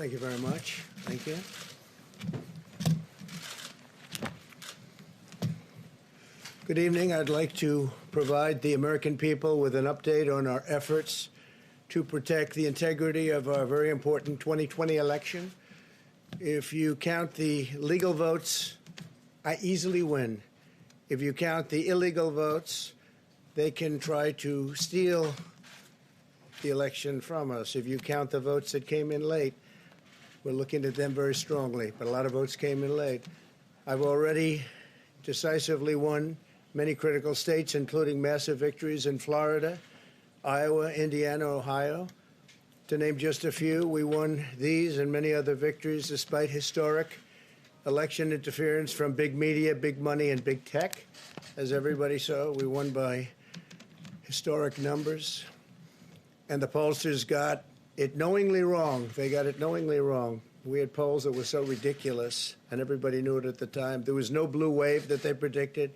Thank you very much. Thank you. Good evening. I'd like to provide the American people with an update on our efforts to protect the integrity of our very important 2020 election. If you count the legal votes, I easily win. If you count the illegal votes, they can try to steal the election from us. If you count the votes that came in late, we're looking at them very strongly, but a lot of votes came in late. I've already decisively won many critical states, including massive victories in Florida, Iowa, Indiana, Ohio. To name just a few, we won these and many other victories despite historic election interference from big media, big money, and big tech. As everybody saw, we won by historic numbers. And the pollsters got it knowingly wrong. They got it knowingly wrong. We had polls that were so ridiculous, and everybody knew it at the time. There was no blue wave that they predicted.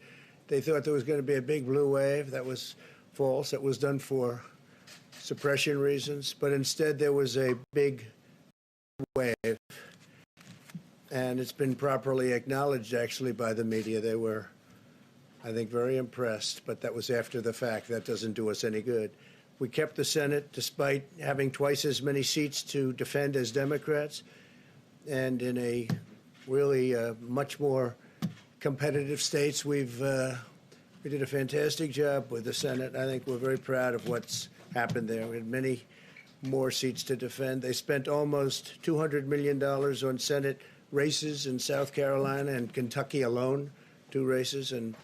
They thought there was going to be a big blue wave. That was false. It was done for suppression reasons. But instead, there was a big wave. And it's been properly acknowledged, actually, by the media. They were, I think, very impressed. But that was after the fact. That doesn't do us any good. We kept the Senate despite having twice as many seats to defend as Democrats. And in a really much more competitive states, we did a fantastic job with the Senate. I think we're very proud of what's happened there. We had many more seats to defend. They spent almost $200 million on Senate races in South Carolina and Kentucky alone, 2 races, and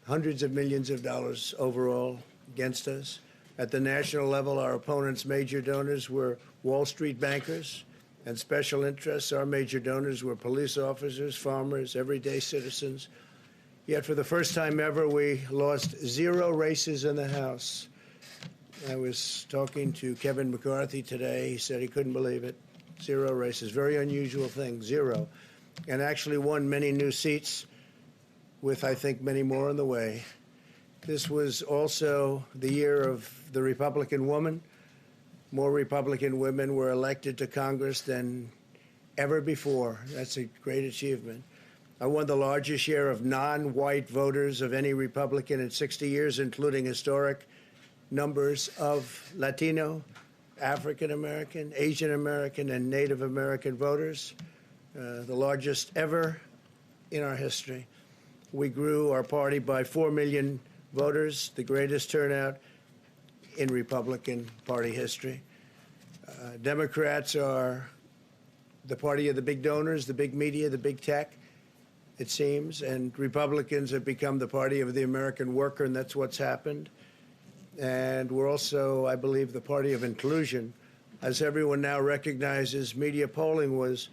hundreds of millions of dollars overall against us. At the national level, our opponents' major donors were Wall Street bankers and special interests. Our major donors were police officers, farmers, everyday citizens. Yet for the first time ever, we lost 0 races in the House. I was talking to Kevin McCarthy today. He said he couldn't believe it. 0 races. Very unusual thing, 0. And actually won many new seats with, I think, many more on the way. This was also the year of the Republican woman. More Republican women were elected to Congress than ever before. That's a great achievement. I won the largest share of non-white voters of any Republican in 60 years, including historic numbers of Latino, African American, Asian American, and Native American voters, the largest ever in our history. We grew our party by 4 million voters, the greatest turnout in Republican Party history. Democrats are the party of the big donors, the big media, the big tech, it seems, and Republicans have become the party of the American worker, and that's what's happened. And we're also, I believe, the party of inclusion. As everyone now recognizes, media polling was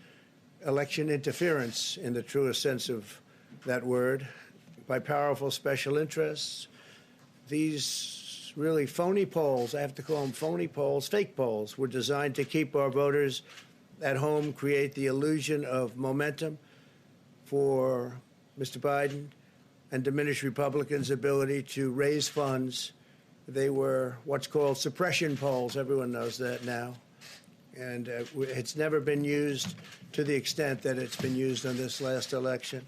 election interference in the truest sense of that word by powerful special interests. These really phony polls, I have to call them phony polls, fake polls, were designed to keep our voters at home, create the illusion of momentum for Mr. Biden, and diminish Republicans' ability to raise funds. They were what's called suppression polls. Everyone knows that now. And it's never been used to the extent that it's been used on this last election.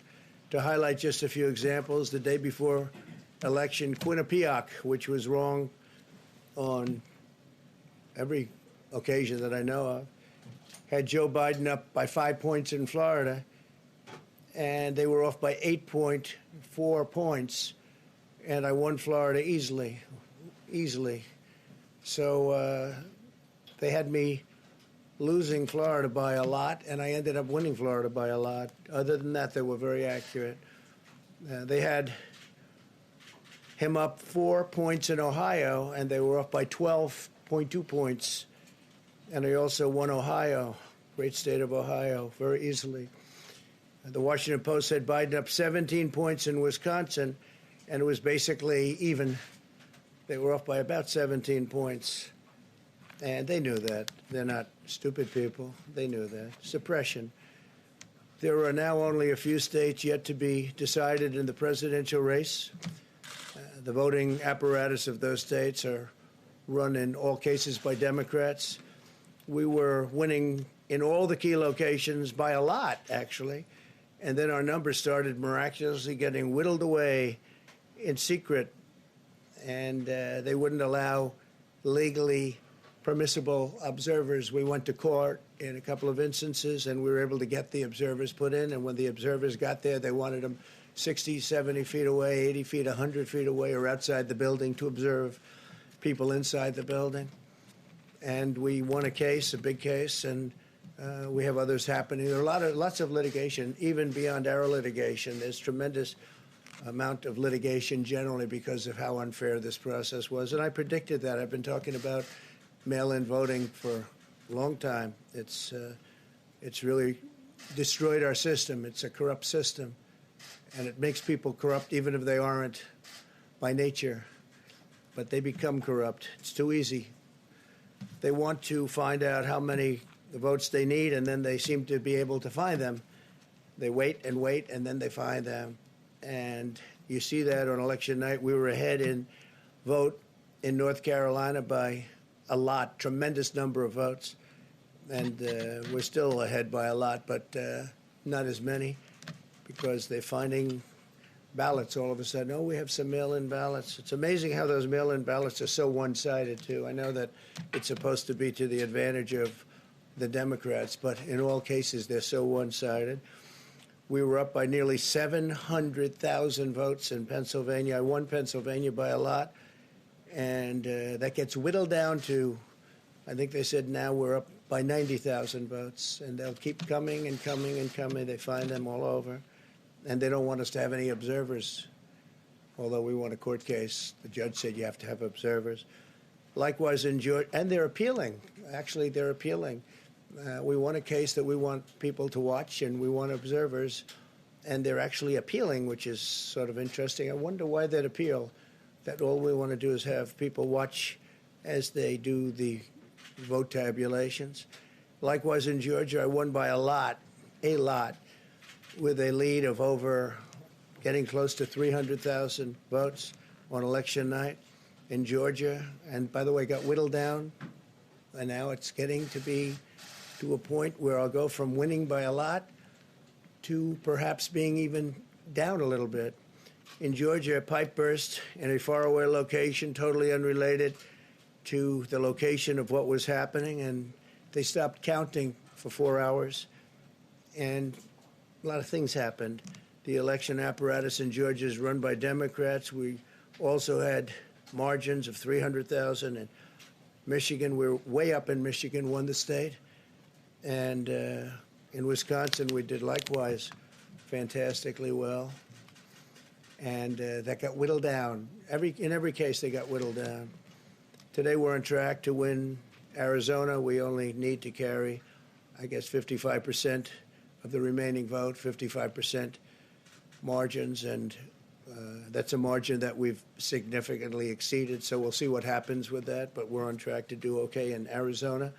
To highlight just a few examples, the day before election, Quinnipiac, which was wrong on every occasion that I know of, had Joe Biden up by 5 points in Florida, and they were off by 8.4 points, and I won Florida easily. So they had me losing Florida by a lot, and I ended up winning Florida by a lot. Other than that, they were very accurate. They had him up 4 points in Ohio, and they were off by 12.2 points. And I also won Ohio, great state of Ohio, very easily. The Washington Post had Biden up 17 points in Wisconsin, and it was basically even. They were off by about 17 points. And they knew that. They're not stupid people. They knew that. Suppression. There are now only a few states yet to be decided in the presidential race. The voting apparatus of those states are run in all cases by Democrats. We were winning in all the key locations by a lot, actually. And then our numbers started miraculously getting whittled away in secret, and they wouldn't allow legally permissible observers. We went to court in a couple of instances, and we were able to get the observers put in. And when the observers got there, they wanted them 60, 70 feet away, 80 feet, 100 feet away, or outside the building to observe people inside the building. And we won a case, a big case, and we have others happening. There are lots of litigation, even beyond our litigation. There's tremendous amount of litigation generally because of how unfair this process was. And I predicted that. I've been talking about mail-in voting for a long time. It's really destroyed our system. It's a corrupt system, and it makes people corrupt even if they aren't by nature. But they become corrupt. It's too easy. They want to find out how many votes they need, and then they seem to be able to find them. They wait, and then they find them. And you see that on election night. We were ahead in vote in North Carolina by a lot, tremendous number of votes. And we're still ahead by a lot, but not as many, because they're finding ballots all of a sudden. Oh, we have some mail-in ballots. It's amazing how those mail-in ballots are so one-sided, too. I know that it's supposed to be to the advantage of the Democrats, but in all cases, they're so one-sided. We were up by nearly 700,000 votes in Pennsylvania. I won Pennsylvania by a lot, and that gets whittled down to, I think they said now we're up by 90,000 votes, and they'll keep coming and coming and coming. They find them all over, and they don't want us to have any observers, although we won a court case. The judge said you have to have observers. Likewise in Georgia, and they're appealing. Actually, they're appealing. We won a case that we want people to watch, and we want observers, and they're actually appealing, which is sort of interesting. I wonder why they'd appeal, that all we want to do is have people watch as they do the vote tabulations. Likewise in Georgia, I won by a lot, with a lead of over getting close to 300,000 votes on election night in Georgia. And by the way, got whittled down, and now it's getting to be to a point where I'll go from winning by a lot to perhaps being even down a little bit. In Georgia, a pipe burst in a faraway location, totally unrelated to the location of what was happening, and they stopped counting for 4 hours, and a lot of things happened. The election apparatus in Georgia is run by Democrats. We also had margins of 300,000. In Michigan, we're way up in Michigan, won the state. And in Wisconsin, we did likewise fantastically well. And that got whittled down. In every case, they got whittled down. Today, we're on track to win Arizona. We only need to carry, I guess, 55% of the remaining vote, 55% margins. And that's a margin that we've significantly exceeded. So we'll see what happens with that. But we're on track to do okay in Arizona.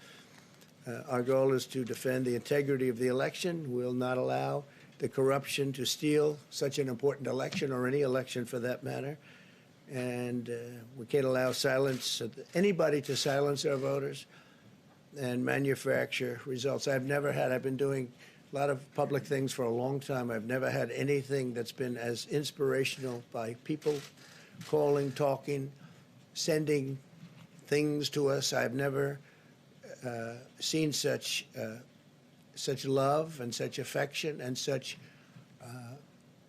Our goal is to defend the integrity of the election. We'll not allow the corruption to steal such an important election, or any election for that matter. And we can't allow anybody to silence our voters and manufacture results. I've been doing a lot of public things for a long time. I've never had anything that's been as inspirational, by people calling, talking, sending things to us. I've never seen such love and such affection and such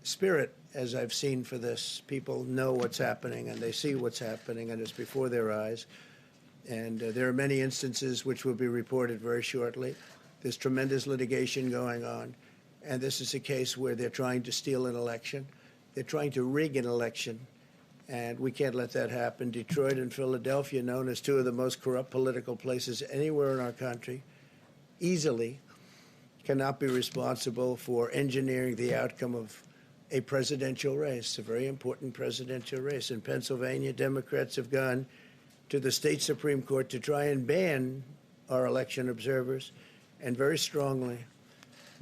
spirit as I've seen for this. People know what's happening, and they see what's happening, and it's before their eyes. And there are many instances which will be reported very shortly. There's tremendous litigation going on, and this is a case where they're trying to steal an election. They're trying to rig an election. And we can't let that happen. Detroit and Philadelphia, known as two of the most corrupt political places anywhere in our country, easily cannot be responsible for engineering the outcome of a presidential race, a very important presidential race. In Pennsylvania, Democrats have gone to the state Supreme Court to try and ban our election observers, and very strongly.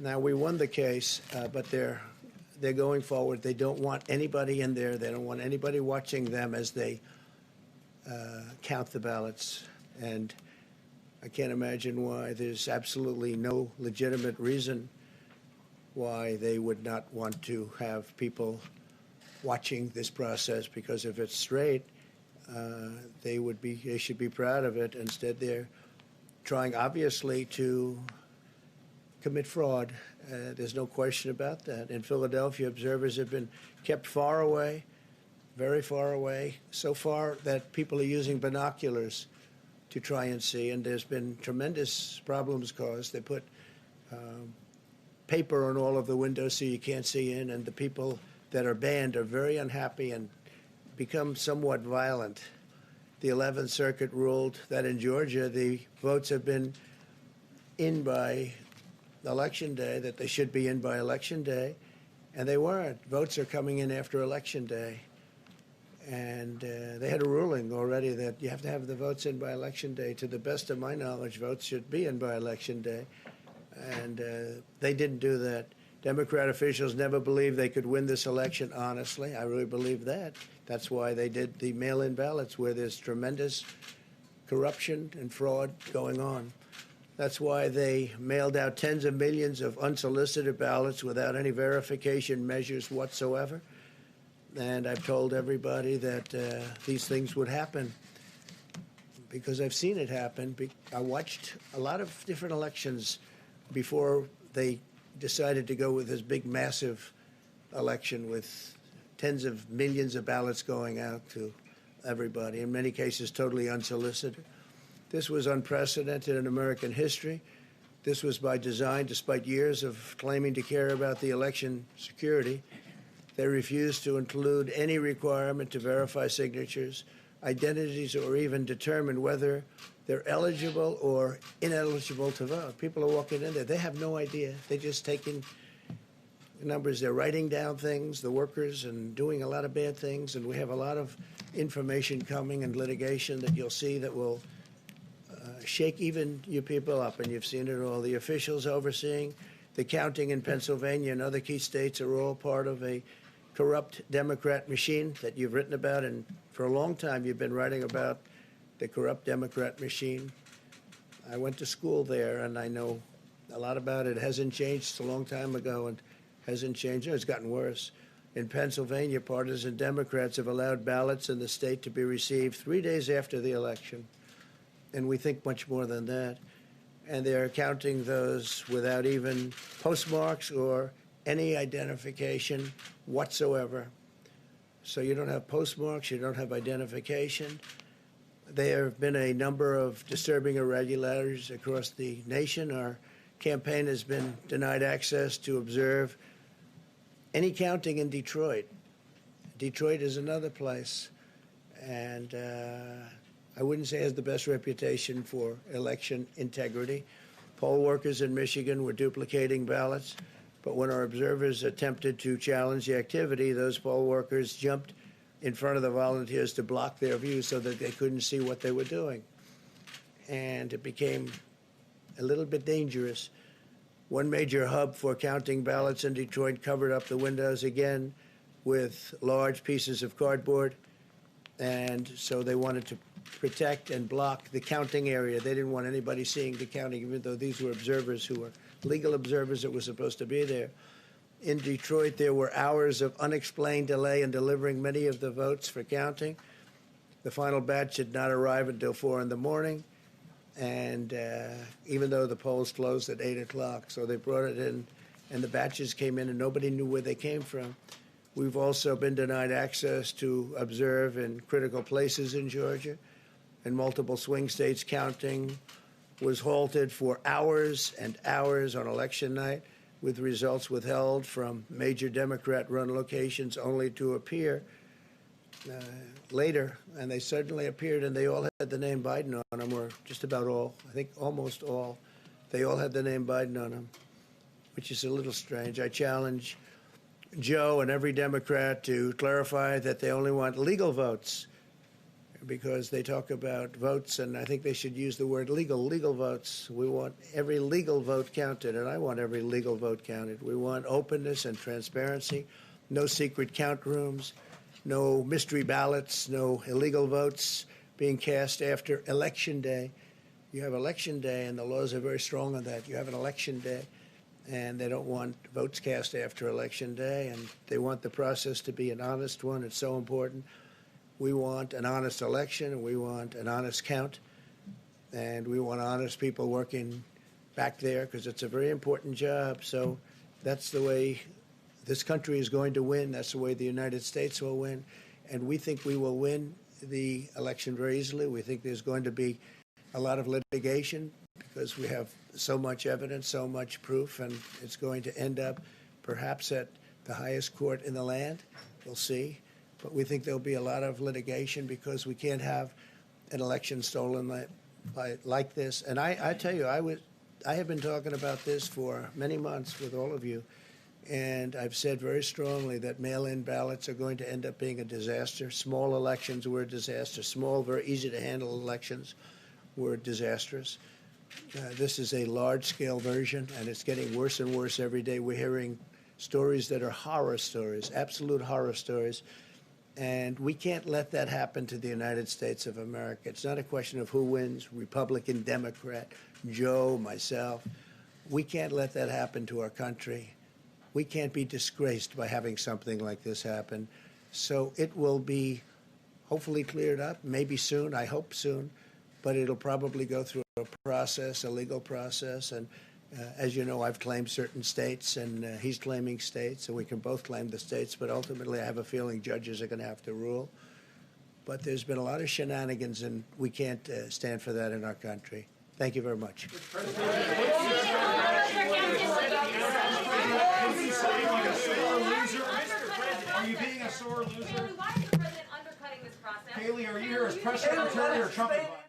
Now, we won the case, but they're going forward. They don't want anybody in there. They don't want anybody watching them as they count the ballots. And I can't imagine why. There's absolutely no legitimate reason why they would not want to have people watching this process, because if it's straight, they should be proud of it. Instead, they're trying, obviously, to commit fraud. There's no question about that. In Philadelphia, observers have been kept far away, very far away, so far that people are using binoculars to try and see, and there's been tremendous problems caused. They put paper on all of the windows so you can't see in, and the people that are banned are very unhappy and become somewhat violent. The 11th Circuit ruled that in Georgia the votes have been in by Election Day, that they should be in by Election Day, and they weren't. Votes are coming in after Election Day. And they had a ruling already that you have to have the votes in by Election Day. To the best of my knowledge, votes should be in by Election Day. And they didn't do that. Democrat officials never believed they could win this election, honestly. I really believe that. That's why they did the mail-in ballots, where there's tremendous corruption and fraud going on. That's why they mailed out tens of millions of unsolicited ballots without any verification measures whatsoever. And I've told everybody that these things would happen because I've seen it happen. I watched a lot of different elections before they decided to go with this big, massive election with tens of millions of ballots going out to everybody, in many cases totally unsolicited. This was unprecedented in American history. This was by design, despite years of claiming to care about the election security. They refused to include any requirement to verify signatures, identities, or even determine whether they're eligible or ineligible to vote. People are walking in there. They have no idea. They're just taking numbers. They're writing down things, the workers, and doing a lot of bad things. And we have a lot of information coming and litigation that you'll see that will shake even you people up. And you've seen it all. The officials overseeing the counting in Pennsylvania and other key states are all part of a corrupt Democrat machine that you've written about, and for a long time you've been writing about the corrupt Democrat machine. I went to school there, and I know a lot about it. It hasn't changed. It's a long time ago, and hasn't changed. It's gotten worse. In Pennsylvania, partisan Democrats have allowed ballots in the state to be received 3 days after the election, and we think much more than that. And they're counting those without even postmarks or any identification whatsoever. So you don't have postmarks, you don't have identification. There have been a number of disturbing irregularities across the nation. Our campaign has been denied access to observe any counting in Detroit. Detroit is another place, and I wouldn't say it has the best reputation for election integrity. Poll workers in Michigan were duplicating ballots, but when our observers attempted to challenge the activity, those poll workers jumped in front of the volunteers to block their view so that they couldn't see what they were doing. And it became a little bit dangerous. One major hub for counting ballots in Detroit covered up the windows again with large pieces of cardboard, and so they wanted to protect and block the counting area. They didn't want anybody seeing the counting, even though these were observers who were legal observers that were supposed to be there. In Detroit, there were hours of unexplained delay in delivering many of the votes for counting. The final batch did not arrive until 4 in the morning, and even though the polls closed at 8 o'clock, so they brought it in, and the batches came in, and nobody knew where they came from. We've also been denied access to observe in critical places in Georgia. In multiple swing states, counting was halted for hours and hours on election night, with results withheld from major Democrat-run locations only to appear later. And they suddenly appeared, and they all had the name Biden on them, or just about all. I think almost all. They all had the name Biden on them, which is a little strange. I challenge Joe and every Democrat to clarify that they only want legal votes, because they talk about votes, and I think they should use the word legal votes. We want every legal vote counted, and I want every legal vote counted. We want openness and transparency, no secret count rooms, no mystery ballots, no illegal votes being cast after Election Day. You have election day, and the laws are very strong on that. You have an election day, and they don't want votes cast after election day, and they want the process to be an honest one. It's so important. We want an honest election, and we want an honest count, and we want honest people working back there because it's a very important job. So that's the way this country is going to win. That's the way the United States will win, and we think we will win the election very easily. We think there's going to be a lot of litigation because we have so much evidence, so much proof, and it's going to end up perhaps at the highest court in the land. We'll see. But we think there'll be a lot of litigation because we can't have an election stolen like this. And I tell you, I have been talking about this for many months with all of you, and I've said very strongly that mail-in ballots are going to end up being a disaster. Small elections were a disaster. Small, very easy-to-handle elections were disastrous. This is a large-scale version, and it's getting worse and worse every day. We're hearing stories that are horror stories, absolute horror stories, and we can't let that happen to the United States of America. It's not a question of who wins, Republican, Democrat, Joe, myself. We can't let that happen to our country. We can't be disgraced by having something like this happen. So it will be hopefully cleared up, maybe soon, I hope soon, but it'll probably go through a process, a legal process. And as you know, I've claimed certain states, and he's claiming states, and we can both claim the states. But ultimately, I have a feeling judges are going to have to rule. But there's been a lot of shenanigans, and we can't stand for that in our country. Thank you very much. Are you being a sore loser? Haley, why is the president undercutting this process? Haley, are you here as press secretary or Trump advisor?